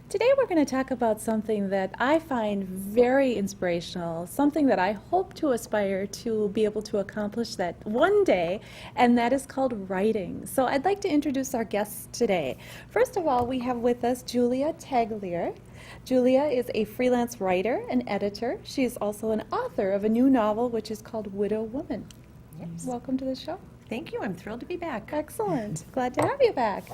Today we're going to talk about something that I find very inspirational, something that I hope to aspire to be able to accomplish that one day, and that is called writing. So I'd like to introduce our guests today. First of all, we have with us Julia Tagliere. Julia is a freelance writer and editor. She is also an author of a new novel which is called Widow Woman. Yes. Welcome to the show. Thank you. I'm thrilled to be back. Excellent. Glad to have you back.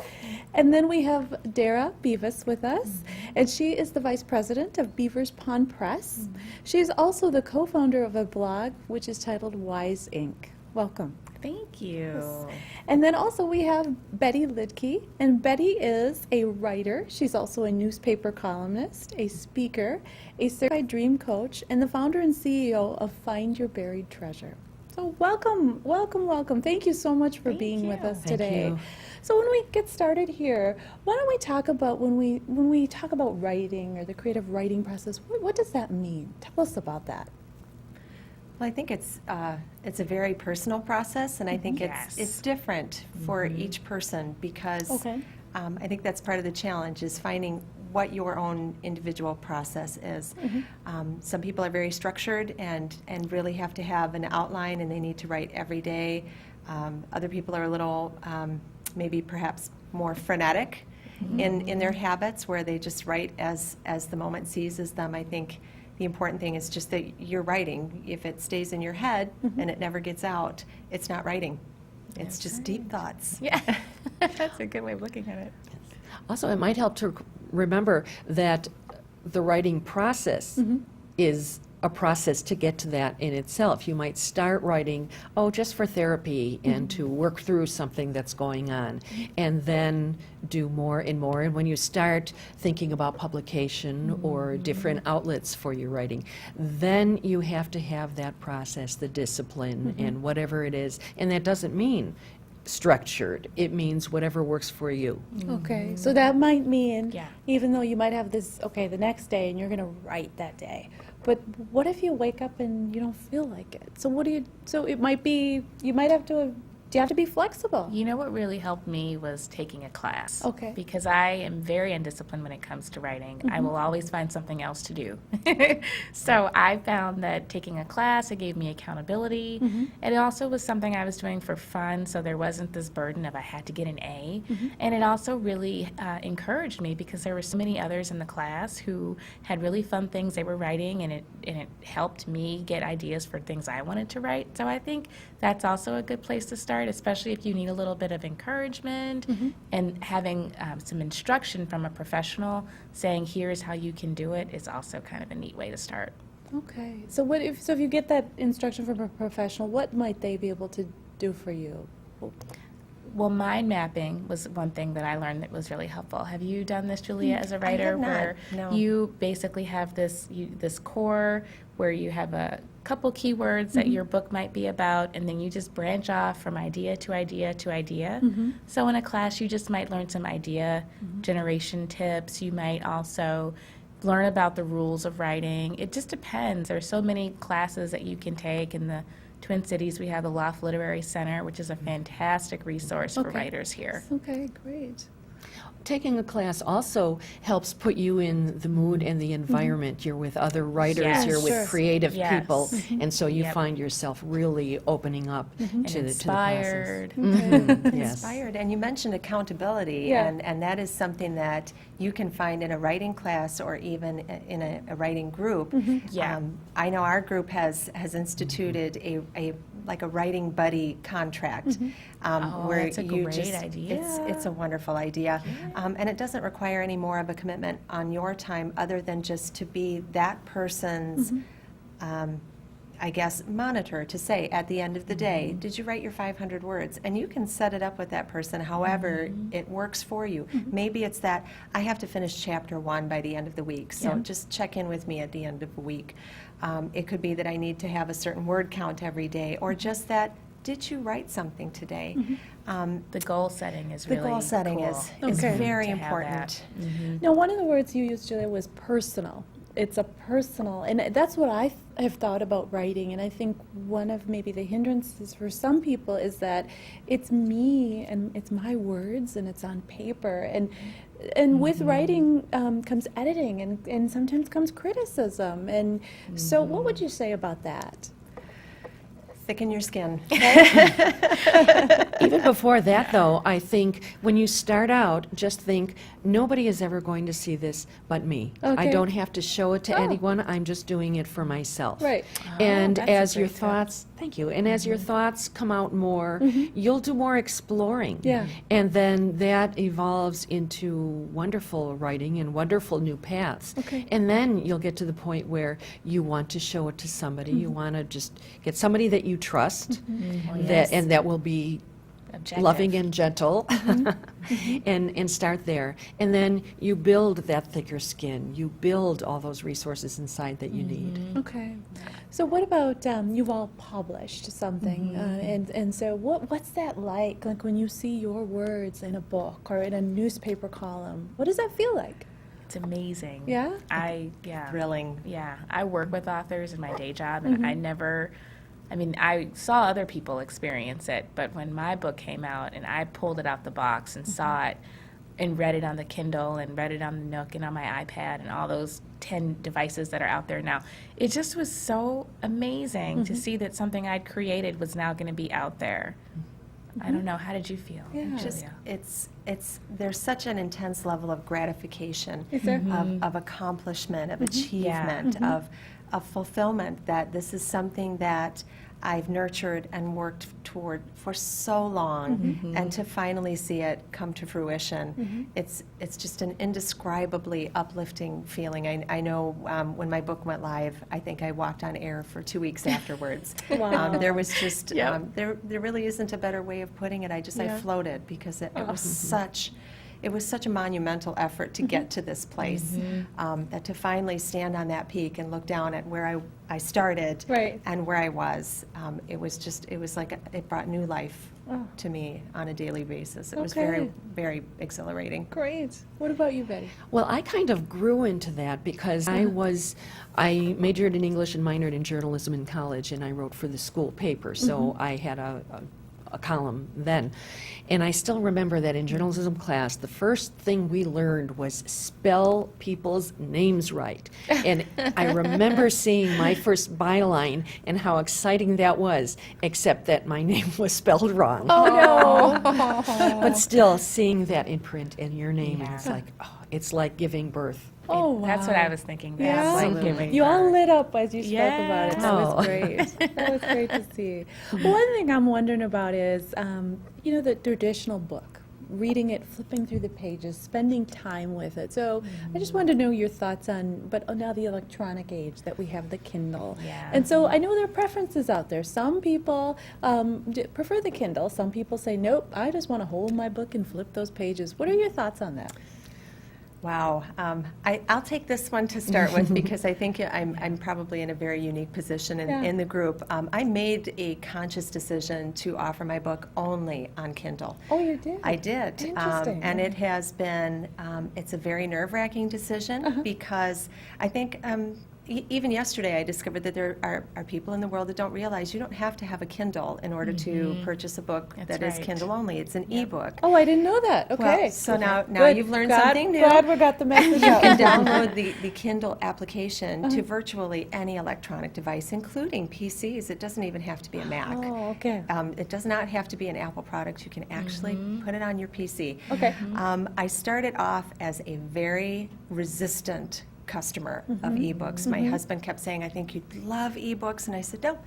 And then we have Dara Beevas with us, and she is the vice president of Beavers Pond Press. She is also the co-founder of a blog which is titled Wise Ink. Welcome. Thank you. And then also we have Betty Liedtke, and Betty is a writer. She's also a newspaper columnist, a speaker, a certified dream coach, and the founder and CEO of Find Your Buried Treasure. So welcome, welcome, welcome. Thank you so much for being with us today. Thank you. So when we get started here, why don't we talk about when we talk about writing or the creative writing process, what does that mean? Tell us about that. Well, I think it's a very personal process, and I think Yes. it's different for each person because Okay. I think that's part of the challenge is finding what your own individual process is. Some people are very structured and really have to have an outline, and they need to write every day. Other people are a little maybe perhaps more frenetic in their habits, where they just write as the moment seizes them. I think the important thing is just that you're writing. If it stays in your head and it never gets out, it's not writing. It's just deep thoughts. Yeah, that's a good way of looking at it. Also, it might help to remember that the writing process is a process to get to that in itself. You might start writing, just for therapy and to work through something that's going on, and then do more and more. And when you start thinking about publication or different outlets for your writing, then you have to have that process, the discipline and whatever it is. And that doesn't mean structured. It means whatever works for you. Okay, so that might mean, Yeah. even though you might have this, the next day and you're going to write that day, but what if you wake up and you don't feel like it? So it might be, you have to be flexible. You know what really helped me was taking a class. Okay. Because I am very undisciplined when it comes to writing. I will always find something else to do. So I found that taking a class, it gave me accountability. And it also was something I was doing for fun, so there wasn't this burden of I had to get an A. And it also really encouraged me because there were so many others in the class who had really fun things they were writing, and it helped me get ideas for things I wanted to write. So I think that's also a good place to start, especially if you need a little bit of encouragement, and having some instruction from a professional saying here's how you can do it is also kind of a neat way to start. Okay, so if you get that instruction from a professional, what might they be able to do for you? Well, mind mapping was one thing that I learned that was really helpful. Have you done this, Julia, as a writer, have not, where no. you basically have this core where you have a couple keywords that your book might be about, and then you just branch off from idea to idea to idea. So in a class, you just might learn some idea generation tips. You might also learn about the rules of writing. It just depends. There's so many classes that you can take. In the Twin Cities, we have the Loft Literary Center, which is a fantastic resource for writers here. Okay, great. Taking a class also helps put you in the mood and the environment. You're with other writers, Yes. you're with Sure. creative Yes. people, and so you Yep. find yourself really opening up to the Inspired. Yes. Inspired. And you mentioned accountability, Yeah. and that is something that you can find in a writing class or even in a writing group. Yeah. I know our group has instituted a writing buddy contract. Oh, where that's a you great just, idea. It's a wonderful idea. And it doesn't require any more of a commitment on your time other than just to be that person's I guess, monitor to say at the end of the day, did you write your 500 words? And you can set it up with that person however it works for you. Maybe it's that I have to finish chapter 1 by the end of the week, so just check in with me at the end of the week. It could be that I need to have a certain word count every day, or just that, did you write something today? The goal setting is The really goal setting cool. is Okay. very To have important. that. Now, one of the words you used, Julia, was personal. It's a personal, and that's what have thought about writing, and I think one of maybe the hindrances for some people is that it's me and it's my words and it's on paper, and with writing comes editing, and sometimes comes criticism, and so what would you say about that? Thicken your skin. Even before that, though, I think when you start out, just think, nobody is ever going to see this but me. I Okay. don't have to show it to Oh. anyone. I'm just doing it for myself. Right. And that's a as your great tip. thoughts, thank you, and as your thoughts come out more, you'll do more exploring. Yeah. And then that evolves into wonderful writing and wonderful new paths. Okay. And then you'll get to the point where you want to show it to somebody. You want to just get somebody that you trust, and that will be Objective. loving and gentle, and start there. And then you build that thicker skin. You build all those resources inside that you need. Okay. So what about, you've all published something, and so what's that like when you see your words in a book or in a newspaper column? What does that feel like? It's amazing. Yeah? Thrilling. Yeah, I work with authors in my day job, and I saw other people experience it, but when my book came out and I pulled it out the box and saw it and read it on the Kindle and read it on the Nook and on my iPad and all those 10 devices that are out there now, it just was so amazing to see that something I'd created was now going to be out there. I don't know, how did you feel? Yeah. Just Julia? there's such an intense level of gratification, Is there? of accomplishment, of achievement, of fulfillment, that this is something that I've nurtured and worked toward for so long, and to finally see it come to fruition, it's just an indescribably uplifting feeling. I know when my book went live, I think I walked on air for 2 weeks afterwards. Wow. There was just there really isn't a better way of putting it. I floated, because it was such a monumental effort to get to this place, that to finally stand on that peak and look down at where I started, Right. and where I was, it was like it brought new life to me on a daily basis. It was Okay. very, very exhilarating. Great. What about you, Betty? Well, I kind of grew into that because I majored in English and minored in journalism in college, and I wrote for the school paper, so I had a column then. And I still remember that in journalism class, the first thing we learned was spell people's names right. And I remember seeing my first byline and how exciting that was, except that my name was spelled wrong. Oh, no. But still, seeing that in print and your name, and Yeah. it's like giving birth. Oh, wow. That's what I was thinking. Yeah? That's like giving You all birth. lit up as you spoke about it. That Oh. was great. That was great to see. One thing I'm wondering about is, the traditional book, reading it, flipping through the pages, spending time with it. So I just wanted to know your thoughts on, now the electronic age that we have, the Kindle. Yeah. And so I know there are preferences out there. Some people prefer the Kindle. Some people say, nope, I just want to hold my book and flip those pages. What are your thoughts on that? Wow. I'll take this one to start with, because I think I'm probably in a very unique position in the group. I made a conscious decision to offer my book only on Kindle. Oh, you did? I did. Interesting. And it has been, it's a very nerve-wracking decision, because I think even yesterday I discovered that there are people in the world that don't realize you don't have to have a Kindle in order to purchase a book That's that is right. Kindle only. It's an ebook. Oh, I didn't know that. Okay. Well, so now Good. you've learned Glad- something new. Glad we got the message You out. can download the Kindle application to virtually any electronic device, including PCs. It doesn't even have to be a Mac. Oh, okay. It does not have to be an Apple product. You can actually put it on your PC. Okay. I started off as a very resistant customer of ebooks. My husband kept saying, I think you'd love ebooks. And I said, no,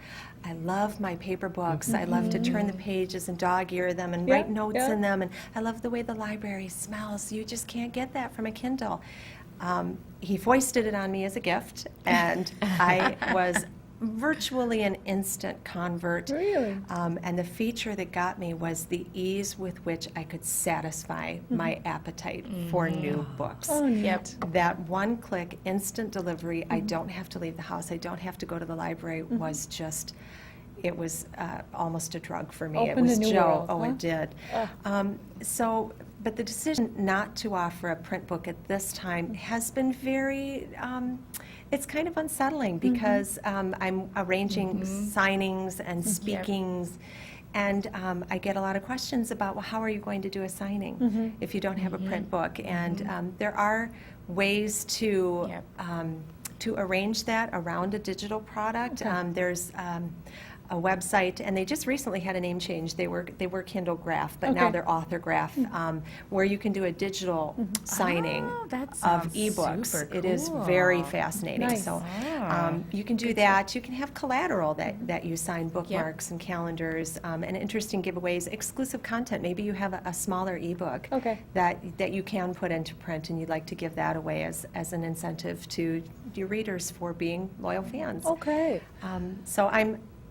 I love my paper books. I love to turn the pages and dog ear them and write notes in them. And I love the way the library smells. You just can't get that from a Kindle. He foisted it on me as a gift, and I was virtually an instant convert. Really? And the feature that got me was the ease with which I could satisfy my appetite for new books. Oh, neat. Yep. That one-click instant delivery, I don't have to leave the house, I don't have to go to the library, was just, it was almost a drug for me. Opened it was a new world, Oh, huh? it did. So but the decision not to offer a print book at this time has been very, it's kind of unsettling because I'm arranging signings and speakings, and I get a lot of questions about, well, how are you going to do a signing if you don't have a print book? And there are ways to arrange that around a digital product. There's a website, and they just recently had a name change. They were Kindle Graph, but now they're Author Graph, where you can do a digital signing that of sounds ebooks. super It is cool. very fascinating. Nice. So you can do that. You can have collateral that you sign, bookmarks and calendars, and interesting giveaways, exclusive content. Maybe you have a smaller ebook that you can put into print, and you'd like to give that away as an incentive to your readers for being loyal fans. Okay. So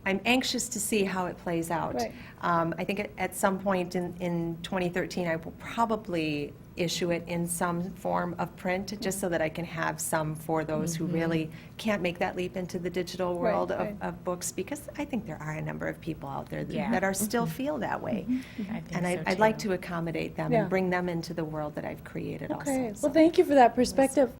I'm anxious to see how it plays out. Right. I think at some point in 2013, I will probably issue it in some form of print, just so that I can have some for those who really can't make that leap into the digital world of books, because I think there are a number of people out there that are still feel that way. I think And so I'd like too. to accommodate them Yeah. and bring them into the world that I've created also. Okay. So- Well, thank you for that perspective.